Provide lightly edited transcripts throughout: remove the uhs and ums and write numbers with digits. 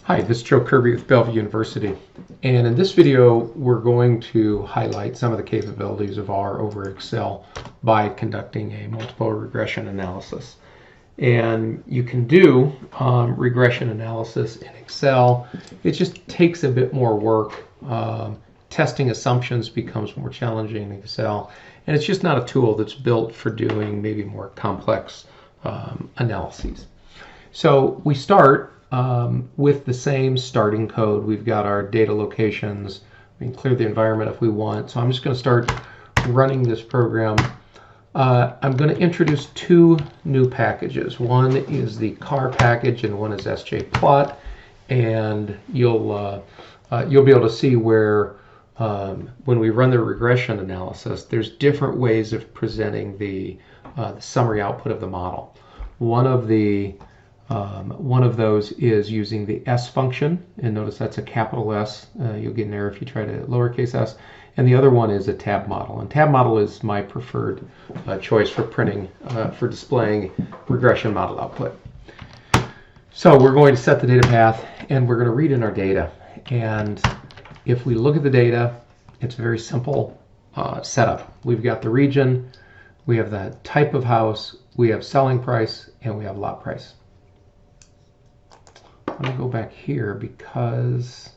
Hi, this is Joe Kirby with Bellevue University, and in this video we're going to highlight some of the capabilities of R over Excel by conducting a multiple regression analysis. And you can do regression analysis in Excel. It just takes a bit more work. Testing assumptions becomes more challenging in Excel, and it's just not a tool that's built for doing maybe more complex analyses. So we start with the same starting code. We've got our data locations. We can clear the environment if we want. So I'm just going to start running this program. I'm going to introduce two new packages. One is the car package and one is SJPlot. And you'll be able to see where when we run the regression analysis, there's different ways of presenting the summary output of the model. One of those is using the S function, and notice that's a capital S. You'll get an error if you try to lowercase s. And the other one is a tab model. And tab model is my preferred choice for for displaying regression model output. So we're going to set the data path, and we're going to read in our data. And if we look at the data, it's a very simple setup. We've got the region, we have the type of house, we have selling price, and we have lot price. I'm going to go back here because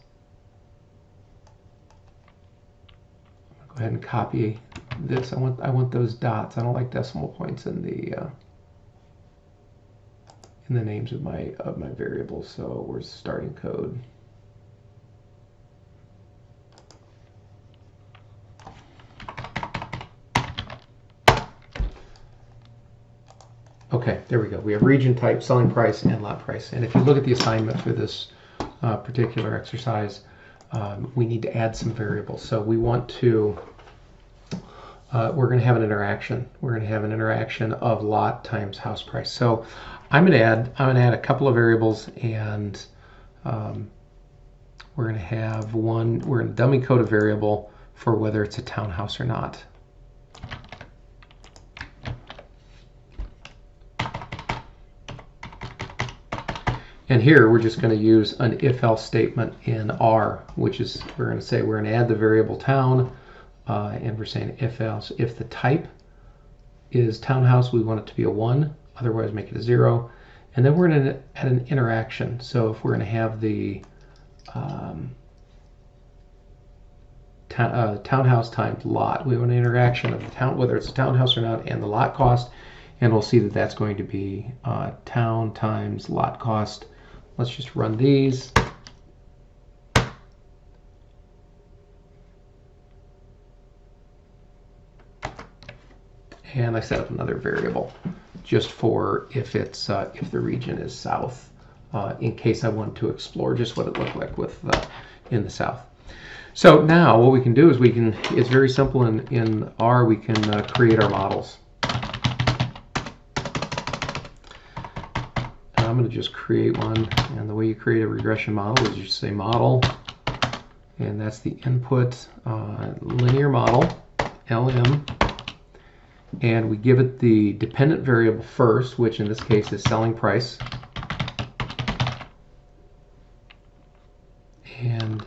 I'm going to go ahead and copy this. I want those dots. I don't like decimal points in the names of my variables. So where's the starting code? Okay, there we go. We have region type, selling price, and lot price. And if you look at the assignment for this particular exercise, we need to add some variables. So we want to, we're going to have an interaction. We're going to have an interaction of lot times house price. So I'm going to add a couple of variables, and we're going to have we're going to dummy code a variable for whether it's a townhouse or not. And here we're just going to use an if-else statement in R, which is we're going to say we're going to add the variable town, and we're saying if-else. If the type is townhouse, we want it to be a 1, otherwise make it a 0. And then we're going to add an interaction. So if we're going to have the townhouse times lot, we want an interaction of the town, whether it's a townhouse or not, and the lot cost. And we'll see that that's going to be town times lot cost. Let's just run these. And I set up another variable just for if it's if the region is south, in case I want to explore just what it looked like with in the south. So now what we can do is it's very simple in R. We can create our models. I'm going to just create one, and the way you create a regression model is you just say model, and that's the input linear model, LM, and we give it the dependent variable first, which in this case is selling price, and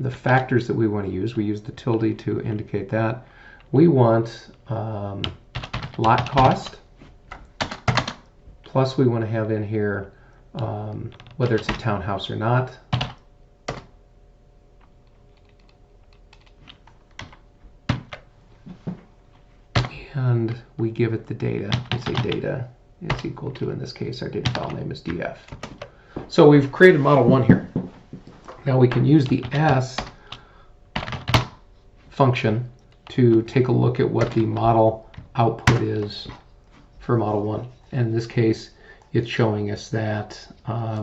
the factors that we want to use, we use the tilde to indicate that. We want lot cost, plus we want to have in here whether it's a townhouse or not. And we give it the data. We say data is equal to, in this case, our data file name is df. So we've created model 1 here. Now we can use the S function to take a look at what the model output is for model 1. And in this case, it's showing us that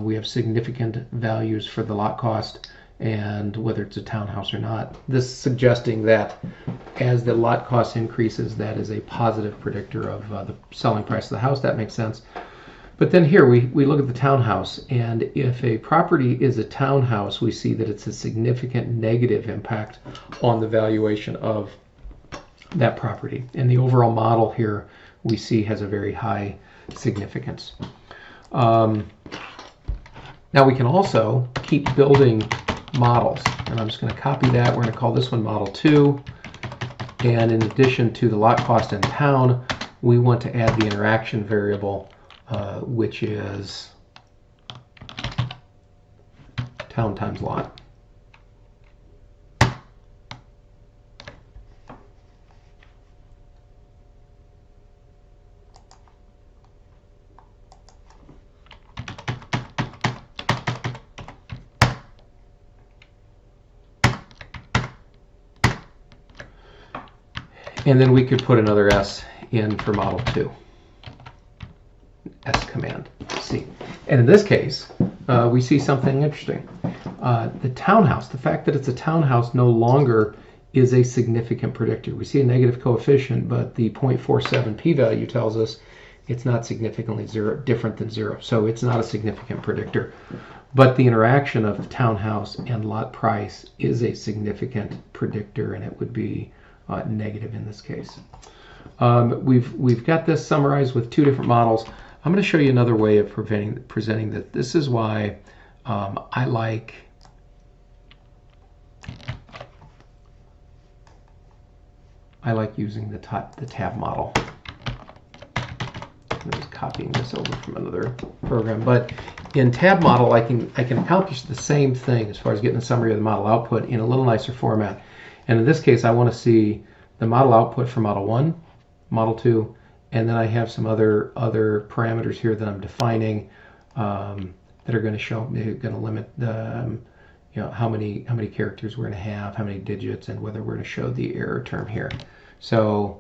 we have significant values for the lot cost and whether it's a townhouse or not. This is suggesting that as the lot cost increases, that is a positive predictor of the selling price of the house. That makes sense. But then here we look at the townhouse, and if a property is a townhouse, we see that it's a significant negative impact on the valuation of that property. And the overall model here we see has a very high significance. Now we can also keep building models, and I'm just going to copy that. We're going to call this one Model 2, and in addition to the lot cost in town, we want to add the interaction variable, which is town times lot. And then we could put another S in for Model 2. S command, C. And in this case, we see something interesting. The townhouse, the fact that it's a townhouse no longer is a significant predictor. We see a negative coefficient, but the 0.47 p-value tells us it's not significantly different than 0. So it's not a significant predictor. But the interaction of the townhouse and lot price is a significant predictor, and it would be negative in this case. We've got this summarized with two different models. I'm going to show you another way of presenting that. This is why I like using the tab model. I'm just copying this over from another program, but in tab model I can accomplish the same thing as far as getting a summary of the model output in a little nicer format. And in this case, I want to see the model output for Model 1, Model 2, and then I have some other parameters here that I'm defining that are going to show, going to limit the, how many characters we're going to have, how many digits, and whether we're going to show the error term here. So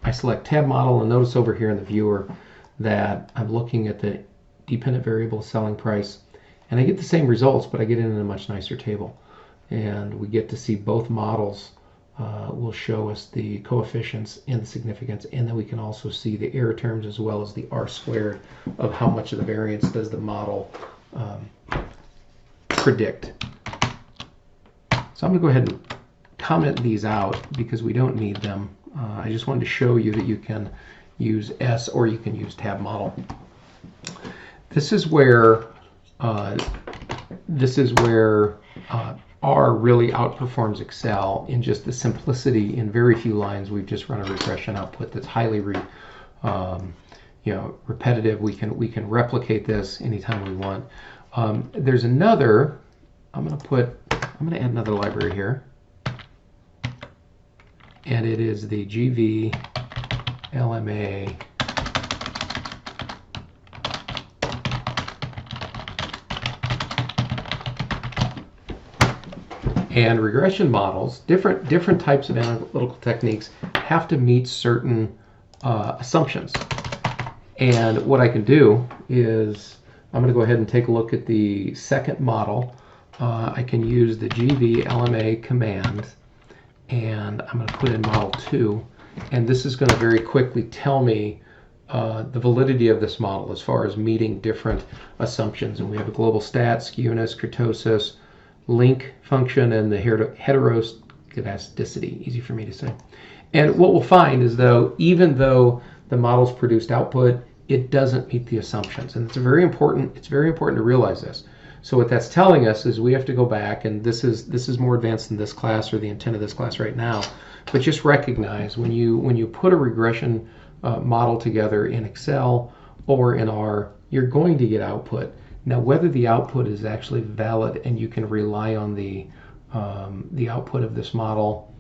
I select tab model, and notice over here in the viewer that I'm looking at the dependent variable selling price, and I get the same results, but I get it in a much nicer table. And we get to see both models will show us the coefficients and the significance, and then we can also see the error terms as well as the R² of how much of the variance does the model predict. So I'm going to go ahead and comment these out because we don't need them. I just wanted to show you that you can use S or you can use tab model. This is where R really outperforms Excel in just the simplicity. In very few lines, we've just run a regression output that's highly repetitive. We can replicate this anytime we want. There's another. I'm going to add another library here, and it is the GV LMA and regression models. Different types of analytical techniques have to meet certain assumptions. And what I can do is I'm going to go ahead and take a look at the second model. I can use the GV LMA command, and I'm going to put in Model 2, and this is going to very quickly tell me the validity of this model as far as meeting different assumptions. And we have a global stat, skewness, kurtosis, link function, and the heteroscedasticity, easy for me to say. And what we'll find is, even though the model's produced output, it doesn't meet the assumptions, and it's very important to realize this. So what that's telling us is we have to go back, and this is more advanced than this class or the intent of this class right now, but just recognize when you put a regression model together in Excel or in R, you're going to get output. Now, whether the output is actually valid and you can rely on the output of this model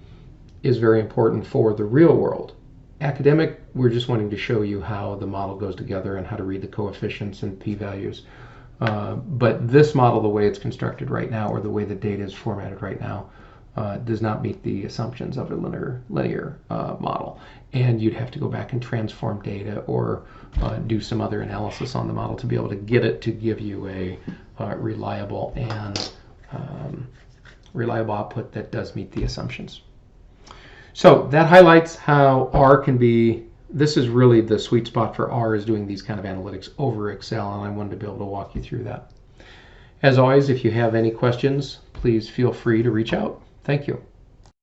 is very important for the real world. Academic, we're just wanting to show you how the model goes together and how to read the coefficients and p-values. But this model, the way it's constructed right now, or the way the data is formatted right now, does not meet the assumptions of a linear model. And you'd have to go back and transform data or do some other analysis on the model to be able to get it to give you a reliable output that does meet the assumptions. So that highlights how R can be, this is really the sweet spot for R, is doing these kind of analytics over Excel, and I wanted to be able to walk you through that. As always, if you have any questions, please feel free to reach out. Thank you.